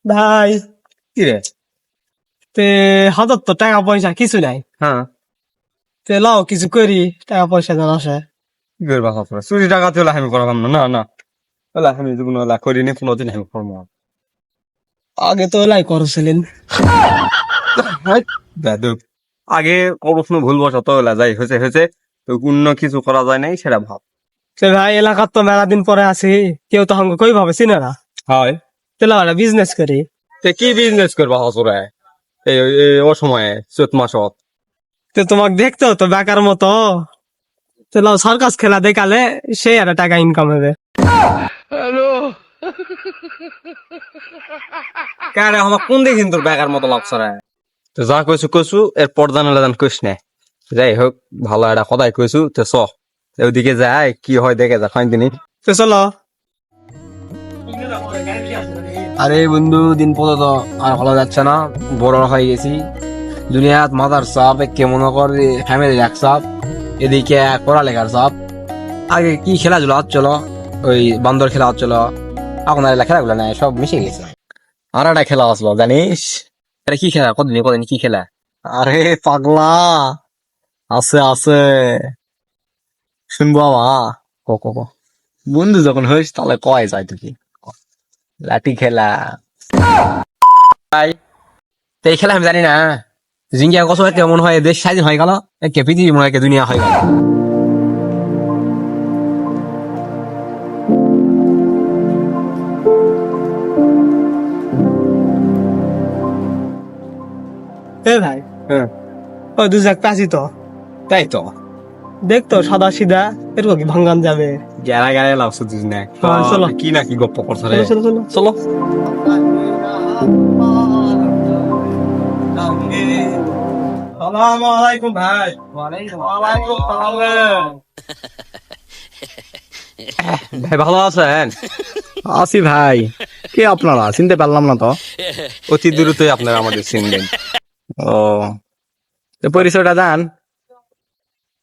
ভাই কি রে? তে হাতত তো টাকা পয়সা কিছু নাই, হ্যাঁ, তে লাও কিছু করি, টাকা পয়সা যেন আসে। কি করবা খবর? চুরি টাকাতে হলে আমি করালাম না, না না হলে আমি যেগুলো হলা করিনি কোনোদিন আমি করবো না। আগে তো লাই করছিলেন। বেদব। আগে কোনো ভুল বসত হলা যাই হয়েছে হয়েছে, তো অন্য কিছু করা যায় নাই সেটা ভাব। তে ভাই এলাকার তো মেলা দিন পরে আছি, কেউ তো আমাকে কই ভাবে চিনে না। হয়, তেলা একটা বিজনেস করি। তে কি বিজনেস করবা হসরে এই ও সময়ে চৈত মাসত? তো তোমাকে দেখতে তো বেকার মতো, তো লাও সার্কাস খেলা দেখালে সেই একটা টাকা ইনকাম হবে। কারে আমার কোন দিন তোর বেকার মতো লাগছে রে? তো যা কইছু কইছু, এর পর্দা নালে জান কইস নে। যাই হোক, ভালো একটা কথাই কইছু, তো চ ওদিকে যায় কি হয় দেখে যা খাইন দিনই। তো চলো। আরে বন্ধু, দিন পর তো আর ভালো যাচ্ছে না, বড় হয়ে গেছি। দুনিয়াত মাথার চাপ, কেমন করে ফ্যামিলির এক চাপ, এদিকে পড়ালেখার চাপ। আগে কি খেলাধুলা হচ্ছিল, ওই বান্দর খেলা হচ্ছিল, এখন আর এগুলা খেলাগুলো নাই, সব মিশে গেছে। আর একটা খেলা আসলো জানিস? আরে কি খেলা? কতদিন কতদিন কি খেলা? আরে পাগলা, আছে আছে, শুনবো আমা। ক ক ক। বন্ধু যখন হইস তাহলে কয় যায় তুই লাঠি খেলা। তো এই খেলা আমি জানি না। জিঙ্গিয়া কত কেমন হয়, দেশ স্বাধীন হয়ে গেল, একে পৃথিবী মনে হয় একে দুনিয়া হয়ে গেল। এ ভাই, হ্যাঁ, ও দুজাক পাসি তো তাই তো। দেখতো সাদা সিধা, এরকম কি ভাঙ্গান যাবে? গেরা গেরা লাগছে তুই না, হ্যাঁ, চলো। কি না কি গপ্প করছে রে। চলো চলো চলো। চলো। আসসালামু আলাইকুম ভাই। ওয়ালাইকুম সালাম। ভাই ভালো আছেন? আছি ভাই। কে আপনারা? চিনতে পারলাম না তো। অতি দ্রুতই আপনারা আমাদের চিনবেন। ও, তো পরিচয়টা দেন।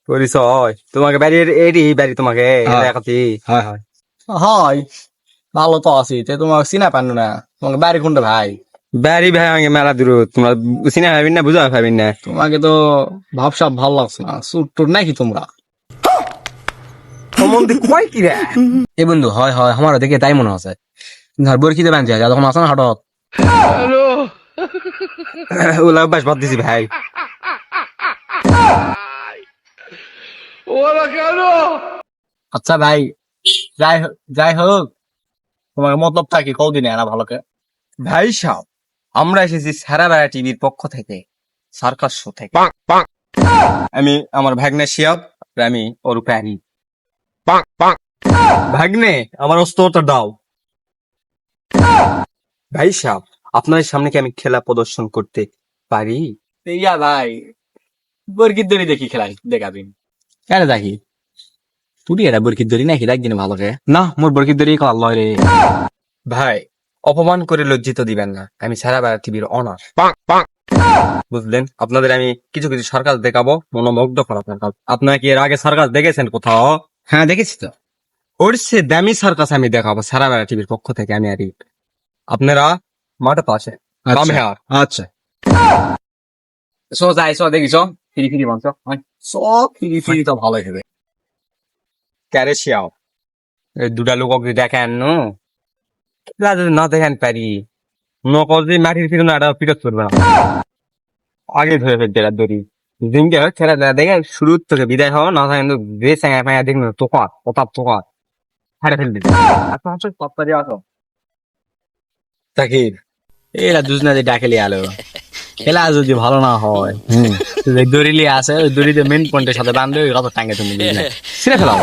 পরিচয় তোমাকে বাড়ির এরই বাড়ি তোমাকে হ্যাঁ। এলাকাতে। হয় হয় হয়, ভালো তো আছি। তে তোমাকে চিনা পান না, তোমাকে বাড়ি কোনটা ভাই? বাড়ি ভাই আমাকে মেলা দূর, তোমরা চিনে পাবেন না, বুঝা পাবেন না। তোমাকে তো ভাবসাব ভালো লাগছে না, সুট টুট নাকি তোমরা? সম্বন্ধে কয় কি রে? এ বন্ধু, হয় হয়, আমারও দেখে তাই মনে হচ্ছে। ধর বরকিতে বানছে যা, তখন আসে না হঠাৎ। ওলা অভ্যাস বাদ দিছি ভাই। আচ্ছা ভাই, যাই হোক, তোমার মতলবটা কি কদিনে এরা ভালোকে? ভাই সাহেব, আমরা এসেছি সারা বেড়া টিভির পক্ষ থেকে, সার্কাস শো থেকে। আমি আমার ভাগ্নে শিয়াব, আর আমি ওর প্যারি। ভাগ্নে, আমার অস্ত্রটা দাও। ভাই সাহেব, আপনার সামনে কি আমি খেলা প্রদর্শন করতে পারি? ইয়া ভাই, বরকির দড়ি দেখি খেলাই দেখাবিন কেন দেখি? তুই এটা বরকির দড়ি নাকি দেখদিন ভালোকে? না, মোর বরকির দড়ি কাল লয় রে। ভাই, অপমান করে লজ্জিত দিবেন না, আমি সারা বেড়া টিভির অনার। বুঝলেন? আপনাদের আমি কিছু কিছু সার্কাস দেখাবো, মনোমুগ্ধ করা সার্কাস। আপনারা কি এর আগে সার্কাস দেখেছেন কোথাও? হ্যাঁ দেখেছি তো। ওর সে দামি সার্কাস আমি দেখাবো সারা বেড়া টিভির পক্ষ থেকে, আমি আরি। আপনারা মাঠে পাশে কাম হেয়ার। আচ্ছা, যাই দেখি ফিরি ফিরি মাংস সব ফিরি ফিরি তো ভালোই হবে। ক্যারে শিয়াও, এই দুটা লোক দেখেন নো, যদি না দেখেন পারি নকজি মাটির ফিরে না, এটা পিরত করবে না, আগে ধরে ফেলতে এরা দড়ি। দিনকে ছেড়ে দেখে শুরু থেকে বিদায় হওয়া না কিন্তু বেশ দেখবেন তোকার প্রতাপ তোকার হারে ফেল দিবে। এখন আসো পপ্পা দিয়ে আসো তাকির এরা দুজনা যে ডাকেলি আলো, খেলা যদি ভালো না হয়, দড়িলি আছে, ওই দড়িতে মেন পয়েন্টের সাথে বাঁধলে ওই কত টাঙ্গে তুমি ছিঁড়ে ফেলাম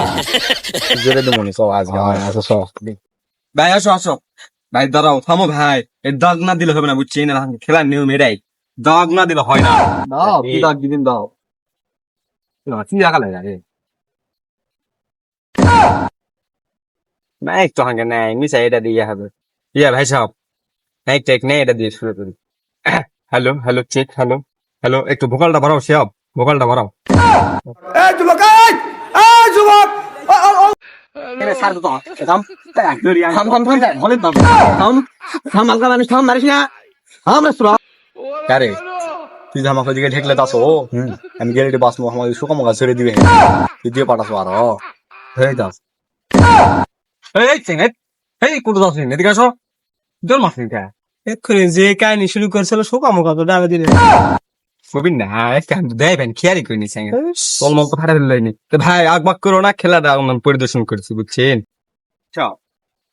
জোরে তো মনে সব আজকে আসো সব। ভাই। আসো আসো ভাই, দাঁড়াও, থামো ভাই, এর দাগ না দিলে হবে না, বুঝছি না, খেলার নিয়ম এটাই, দাগ না দিলে হয় না। দাও কি দাগ দিদিন দাও, কি রাখা লাগে রে? মাইক তো হাঙ্গে নাই, মিশা এটা দিয়ে হবে। ইয়া ভাই সাহেব, মাইক টেক নেই, এটা দিয়ে শুরু করি। Hello hello check, hello hello, একটু ভোকালটা বাড়াও শিয়াব, ভোকালটা বাড়াও। ছাড় তো থাম থাম থাম থাম বলে থাম থাম থাম হালকা মানুষ থাম মারিস না থাম রে সুরা কারে তুই যে আমাকে দিকে ঢেকলে তাস আমি গেলে বাস আমাকে শুকামো গাছ ছেড়ে দিবে তুই দিয়ে পাঠাস আর হয়ে যাস এই চেঙ্গে এই কোথাও যাস এদিকে আসো তোর মাছ নিতে এক্ষুনি যে কাহিনী শুরু করছিল শোকামো কত ডাবে দিলে কবি না কেন দেয় ভ্যান খেয়ারি করিনি চেঙ্গে তলমল তো ফাটা ফেললাইনি তো ভাই আগবাগ করো না খেলাটা পরিদর্শন করছি বুঝছেন আচ্ছা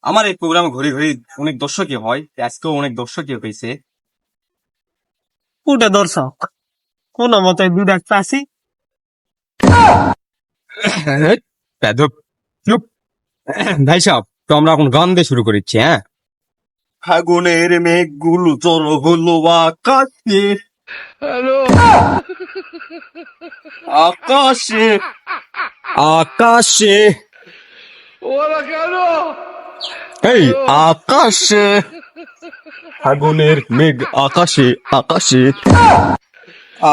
আমার এই প্রোগ্রামে ঘুরে ঘুরে অনেক দর্শকই হয় আজকেও অনেক দর্শকই হয়েছে পুটা দর্শক কোন মতে দুধ একটা আসি বেদব চুপ ভাই সাহেব তো আমরা এখন গান দিয়ে শুরু করেছি হ্যাঁ ফাগুনের মেঘগুলো চলো হলো আকাশে আকাশে আকাশে এই আকাশে ফাগুনের মেঘ আকাশে আকাশে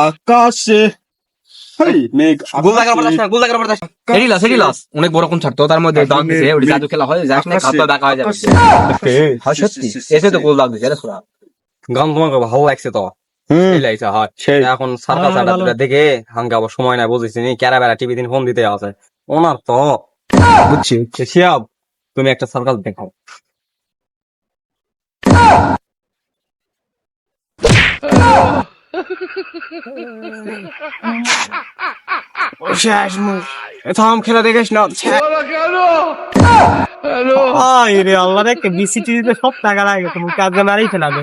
আকাশে হেই মেঘ গোল লাগার পর গোল লাগার পর এডি লস অনেক বড় কোন ছাড়তো তার মধ্যে দাম দিছে ওই জাদু খেলা হয় যাস না খাতা দেখা হয়ে যাবে হ্যাঁ সত্যি এসে তো গোল লাগ দিছে রে সুরা গান তোমাকে ভালো লাগছে তো এই লাগছে হয় এখন সার্কাস আড্ডা দেখে হাঙ্গা আবার সময় নাই বুঝেছি নি কেরা বেড়া টিভি দিন ফোন দিতে আছে ওনার তো বুঝছি শিয়াব তুমি একটা সার্কাস দেখাও থাম খেলা দেখিস না রে আল্লাহ রে বিসিটি সব টাকা লাগে তুমি কাজ মারাই ফেলাবে